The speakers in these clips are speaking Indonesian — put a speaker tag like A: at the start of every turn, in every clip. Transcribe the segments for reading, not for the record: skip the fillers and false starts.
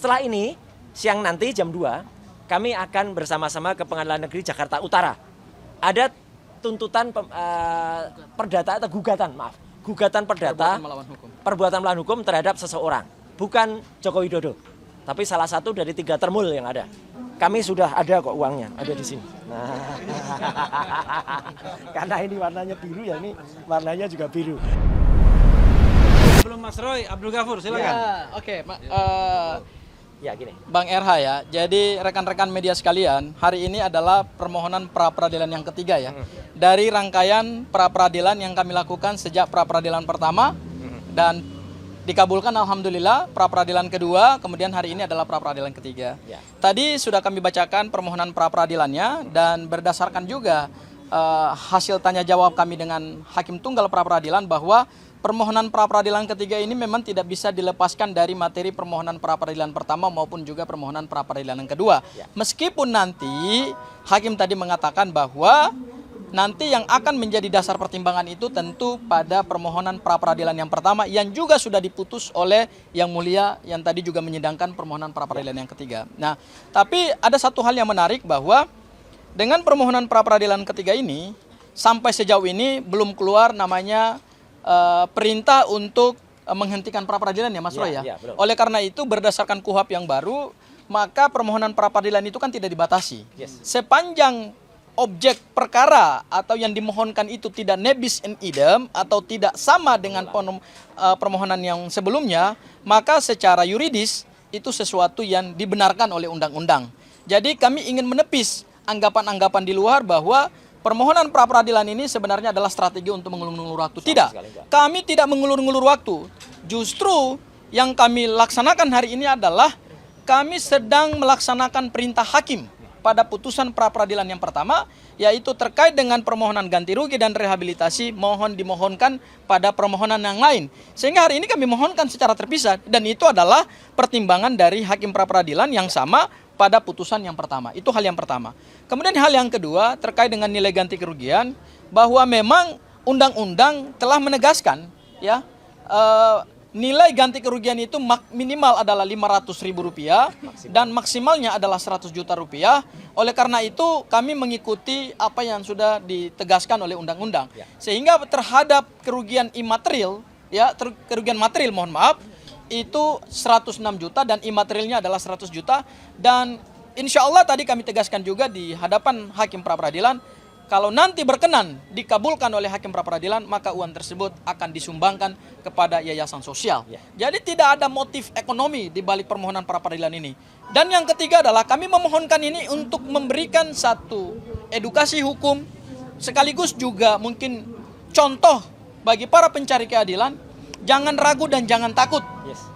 A: Setelah ini, siang nanti jam 2, kami akan bersama-sama ke Pengadilan Negeri Jakarta Utara. Ada tuntutan perdata atau gugatan perdata perbuatan melawan hukum terhadap seseorang, bukan Joko Widodo, tapi salah satu dari 3 termul yang ada. Kami sudah ada kok uangnya, ada di sini. Nah, karena ini warnanya biru ya, ini warnanya juga biru.
B: Sebelum Mas Roy, Abdul Ghafur, silakan.
C: Ya, oke.
A: Ya gini.
C: Bang RH ya, jadi rekan-rekan media sekalian, hari ini adalah permohonan pra-peradilan yang ketiga ya. Dari rangkaian pra-peradilan yang kami lakukan sejak pra-peradilan pertama dan dikabulkan alhamdulillah pra-peradilan kedua, kemudian hari ini adalah pra-peradilan ketiga.
A: Ya.
C: Tadi sudah kami bacakan permohonan pra-peradilannya dan berdasarkan juga hasil tanya jawab kami dengan Hakim Tunggal pra-peradilan bahwa permohonan pra-peradilan ketiga ini memang tidak bisa dilepaskan dari materi permohonan pra-peradilan pertama maupun juga permohonan pra-peradilan yang kedua.
A: Ya.
C: Meskipun nanti Hakim tadi mengatakan bahwa nanti yang akan menjadi dasar pertimbangan itu tentu pada permohonan pra-peradilan yang pertama yang juga sudah diputus oleh Yang Mulia yang tadi juga menyidangkan permohonan pra-peradilan yang ketiga. Nah, tapi ada satu hal yang menarik bahwa dengan permohonan pra-peradilan ketiga ini sampai sejauh ini belum keluar namanya perintah untuk menghentikan pra-peradilan ya Mas Roy ya. Oleh karena itu berdasarkan KUHP yang baru, maka permohonan pra-peradilan itu kan tidak dibatasi. Sepanjang objek perkara atau yang dimohonkan itu tidak nebis in idem atau tidak sama dengan permohonan yang sebelumnya, maka secara yuridis itu sesuatu yang dibenarkan oleh undang-undang. Jadi kami ingin menepis anggapan-anggapan di luar bahwa permohonan pra-peradilan ini sebenarnya adalah strategi untuk mengulur-ngulur waktu. Tidak, kami tidak mengulur-ngulur waktu. Justru yang kami laksanakan hari ini adalah kami sedang melaksanakan perintah hakim pada putusan pra-peradilan yang pertama, yaitu terkait dengan permohonan ganti rugi dan rehabilitasi mohon dimohonkan pada permohonan yang lain. Sehingga hari ini kami mohonkan secara terpisah dan itu adalah pertimbangan dari hakim pra-peradilan yang sama pada putusan yang pertama. Itu hal yang pertama. Kemudian hal yang kedua terkait dengan nilai ganti kerugian, bahwa memang undang-undang telah menegaskan ya nilai ganti kerugian itu minimal adalah Rp500.000 dan maksimalnya adalah Rp100 juta. Oleh karena itu kami mengikuti apa yang sudah ditegaskan oleh undang-undang. Sehingga terhadap kerugian imaterial ya, kerugian material mohon maaf, itu 106 juta dan imaterialnya adalah 100 juta. Dan insya Allah tadi kami tegaskan juga di hadapan hakim pra-peradilan, kalau nanti berkenan dikabulkan oleh hakim pra-peradilan, maka uang tersebut akan disumbangkan kepada yayasan sosial. Jadi tidak ada motif ekonomi di balik permohonan pra-peradilan ini. Dan yang ketiga adalah kami memohonkan ini untuk memberikan satu edukasi hukum, sekaligus juga mungkin contoh bagi para pencari keadilan. Jangan ragu dan jangan takut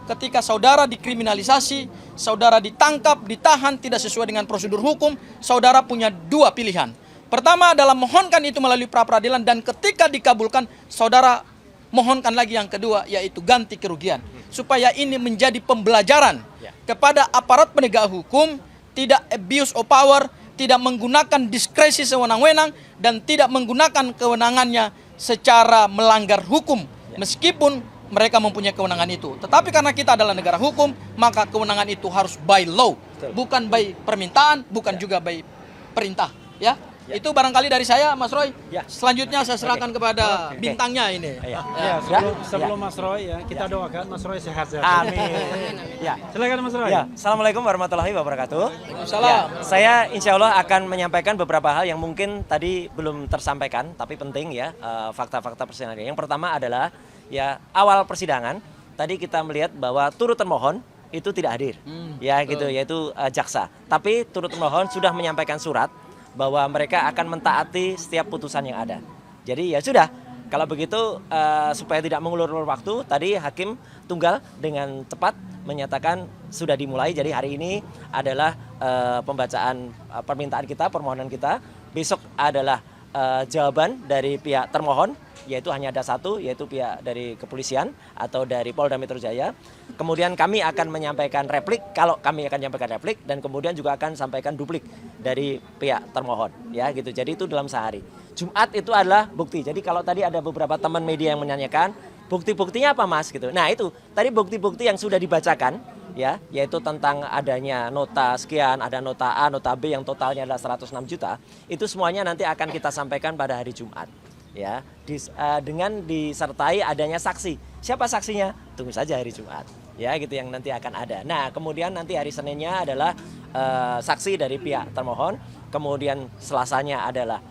C: ketika saudara dikriminalisasi, saudara ditangkap, ditahan tidak sesuai dengan prosedur hukum, saudara punya 2 pilihan. Pertama adalah mohonkan itu melalui pra-peradilan dan ketika dikabulkan, saudara mohonkan lagi yang kedua yaitu ganti kerugian. Supaya ini menjadi pembelajaran kepada aparat penegak hukum, tidak abuse of power, tidak menggunakan diskresi sewenang-wenang dan tidak menggunakan kewenangannya secara melanggar hukum. Meskipun mereka mempunyai kewenangan itu. Tetapi karena kita adalah negara hukum, maka kewenangan itu harus by law. Bukan by permintaan, bukan juga by perintah. Ya, itu barangkali dari saya, Mas Roy. Selanjutnya saya serahkan kepada bintangnya ini.
B: Sebelum Mas Roy ya, kita doakan Mas Roy sehat.
A: Amin.
B: Silakan Mas Roy.
A: Assalamualaikum warahmatullahi wabarakatuh.
C: Waalaikumsalam.
A: Saya insya Allah akan menyampaikan beberapa hal yang mungkin tadi belum tersampaikan, tapi penting ya, fakta-fakta persidangan. Yang pertama adalah ya awal persidangan tadi kita melihat bahwa turut termohon itu tidak hadir, gitu, yaitu jaksa. Tapi turut termohon sudah menyampaikan surat bahwa mereka akan mentaati setiap putusan yang ada. Jadi ya sudah, kalau begitu supaya tidak mengulur-ulur waktu, tadi hakim tunggal dengan tepat menyatakan sudah dimulai. Jadi hari ini adalah pembacaan permintaan kita, permohonan kita. Besok adalah jawaban dari pihak termohon, yaitu hanya ada satu, yaitu pihak dari kepolisian atau dari Polda Metro Jaya. Kemudian kami akan menyampaikan replik, kalau kami akan menyampaikan replik, dan kemudian juga akan sampaikan duplik dari pihak termohon, ya gitu. Jadi itu dalam sehari. Jumat itu adalah bukti. Jadi kalau tadi ada beberapa teman media yang menanyakan, bukti-buktinya apa Mas gitu. Nah itu, tadi bukti-bukti yang sudah dibacakan ya, yaitu tentang adanya nota sekian, ada nota A, nota B yang totalnya adalah 106 juta, itu semuanya nanti akan kita sampaikan pada hari Jumat. Ya, dengan disertai adanya saksi. Siapa saksinya? Tunggu saja hari Jumat. Ya, gitu yang nanti akan ada. Nah, kemudian nanti hari Seninnya adalah saksi dari pihak termohon, kemudian Selasanya adalah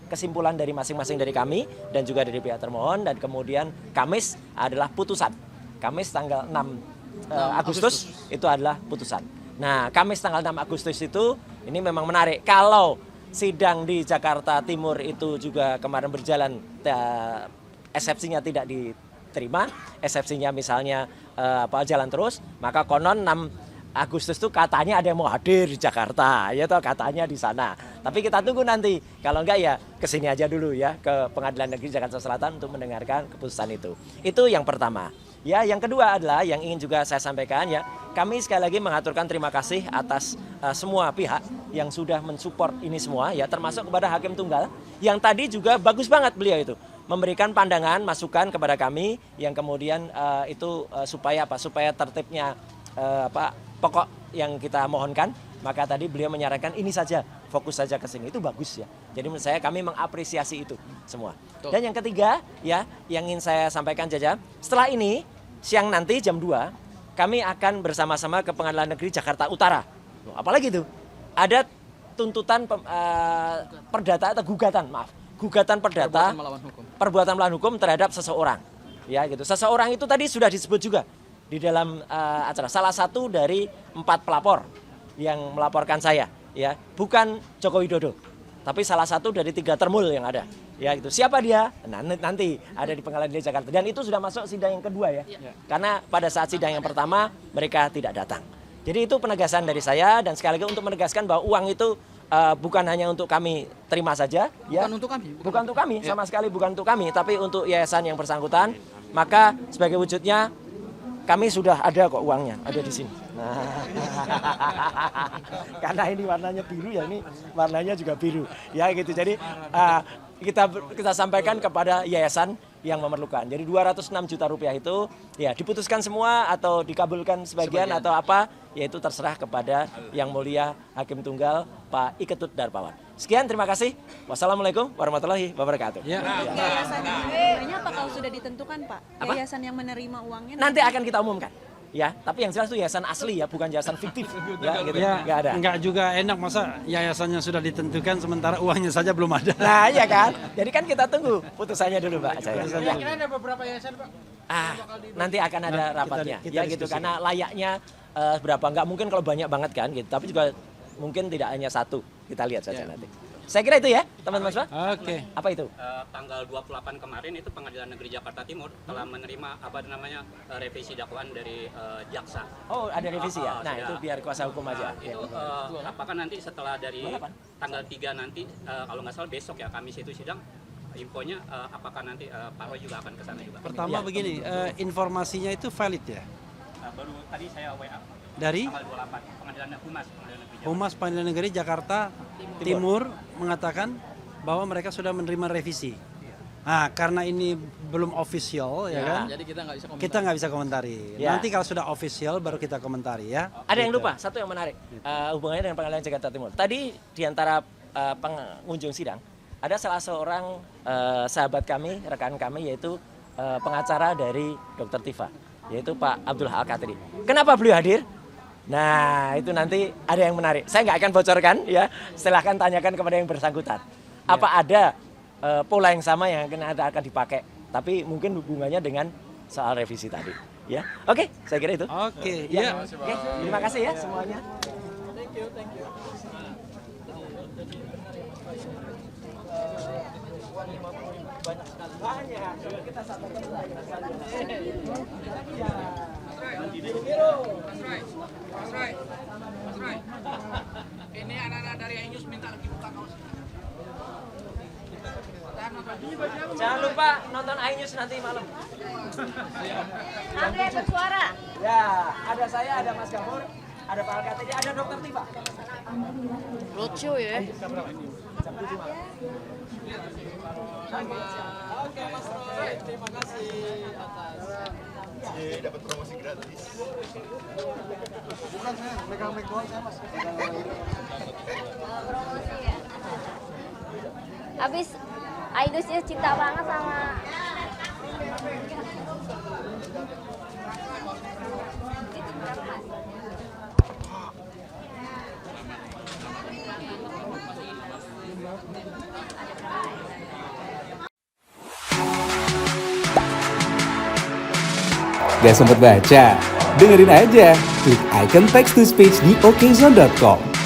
A: kesimpulan dari masing-masing dari kami dan juga dari pihak termohon, dan kemudian Kamis adalah putusan. Kamis tanggal 6 Agustus itu adalah putusan. Nah, Kamis tanggal 6 Agustus itu ini memang menarik. Kalau sidang di Jakarta Timur itu juga kemarin berjalan, eksepsinya tidak diterima, eksepsinya misalnya jalan terus, maka konon 6 Agustus tuh katanya ada yang mau hadir di Jakarta, ya toh katanya di sana. Tapi kita tunggu nanti. Kalau enggak ya kesini aja dulu ya ke Pengadilan Negeri Jakarta Selatan untuk mendengarkan keputusan itu. Itu yang pertama. Ya, yang kedua adalah yang ingin juga saya sampaikan ya. Kami sekali lagi mengaturkan terima kasih atas semua pihak yang sudah mensupport ini semua ya, termasuk kepada Hakim Tunggal yang tadi juga bagus banget beliau itu memberikan pandangan, masukan kepada kami yang kemudian itu supaya tertibnya pokok yang kita mohonkan, maka tadi beliau menyarankan ini saja, fokus saja ke sini. Itu bagus ya. Jadi menurut saya kami mengapresiasi itu semua. Dan yang ketiga ya, yang ingin saya sampaikan Jaja, setelah ini siang nanti jam 2 kami akan bersama-sama ke Pengadilan Negeri Jakarta Utara. Loh, apalagi itu? Ada tuntutan perdata atau gugatan perdata perbuatan melawan hukum terhadap seseorang. Ya gitu. Seseorang itu tadi sudah disebut juga di dalam acara, salah satu dari 4 pelapor yang melaporkan saya, ya bukan Joko Widodo, tapi salah satu dari 3 termul yang ada, ya gitu. Siapa dia? Nah, nanti ada di Pengadilan Negeri Jakarta, dan itu sudah masuk sidang yang kedua ya, karena pada saat sidang yang pertama mereka tidak datang. Jadi itu penegasan dari saya, dan sekali lagi untuk menegaskan bahwa uang itu bukan hanya untuk kami terima saja, ya. Bukan untuk kami, sama sekali bukan untuk kami, tapi untuk yayasan yang bersangkutan. Maka sebagai wujudnya kami sudah ada kok uangnya, ada di sini. Nah, karena ini warnanya biru ya, ini warnanya juga biru, ya gitu. Jadi kita sampaikan kepada yayasan yang memerlukan. Jadi 206 juta rupiah itu ya diputuskan semua atau dikabulkan sebagian atau apa, yaitu terserah kepada Yang Mulia Hakim Tunggal Pak Iketut Darpawan. Sekian, terima kasih. Wassalamualaikum warahmatullahi wabarakatuh.
B: Ya.
D: Yayasan yang menerimanya apakah sudah ditentukan, Pak?
A: Apa?
D: Yayasan yang menerima uangnya
A: Nanti akan kita umumkan. Ya, tapi yang jelas itu yayasan asli ya, bukan yayasan fiktif. Ya, gitu.
B: Ya,
A: Nggak ada.
B: enggak juga enak masa yayasannya sudah ditentukan sementara uangnya saja belum ada.
A: Nah, iya kan? Jadi kan kita tunggu putusannya dulu, Pak.
E: Kira-kira ada beberapa yayasan, Pak?
A: Nanti akan ada rapatnya.
B: kita
A: Ya gitu,
B: diskusi.
A: karena layaknya berapa, nggak mungkin kalau banyak banget kan gitu. Tapi juga mungkin tidak hanya satu. Kita lihat saja nanti. Saya kira itu ya, teman-teman semua.
B: Oke.
A: Apa itu?
F: Tanggal 28 kemarin itu Pengadilan Negeri Jakarta Timur telah menerima revisi dakwaan dari jaksa.
A: Oh, ada revisi ya? Nah,
F: sudah.
A: itu biar kuasa hukum aja.
F: Itu apakah nanti setelah dari tanggal 3 nanti, kalau nggak salah besok ya, Kamis itu sidang, infonya apakah nanti Pak Roy juga akan ke sana juga?
B: Pertama begini, informasinya itu valid ya?
F: Baru tadi saya WA
B: Dari
F: tanggal 28 Pengadilan Negeri Jakarta.
B: Humas Pengadilan Negeri Jakarta Timur mengatakan bahwa mereka sudah menerima revisi. Nah, karena ini belum official ya kan?
C: Jadi kita nggak bisa komentar.
B: Kita nggak bisa komentari.
A: Ya.
B: Nanti kalau sudah official baru kita komentari ya.
A: Ada yang
B: Gitu.
A: lupa, satu yang menarik, hubungannya dengan Pengadilan Jakarta Timur. Tadi di antara pengunjung sidang, ada salah seorang sahabat kami, rekan kami, yaitu pengacara dari Dr. Tifa, yaitu Pak Abdul Al-Katiri. Kenapa beliau hadir? Nah, itu nanti ada yang menarik. Saya nggak akan bocorkan ya, silahkan tanyakan kepada yang bersangkutan. Apa ada pola yang sama yang akan dipakai, tapi mungkin hubungannya dengan soal revisi tadi. Ya, oke, saya kira itu.
B: Oke,
A: Ya.
B: ya.
A: Oke, terima kasih ya semuanya.
E: Ini anak-anak dari Ainus minta lagi buka kaos.
A: Jangan lupa nonton iNews nanti malam.
D: Andre bersuara.
A: Ya, ada saya, ada Mas Gafur, ada Pak Alkatiri, ada Dr. Tifa.
D: Lucu ya.
C: Oke Mas Roy, terima kasih atas
G: Habis Aidusnya cinta banget sama
H: Gak sempet baca? Dengerin aja, klik icon text to speech di okezone.com.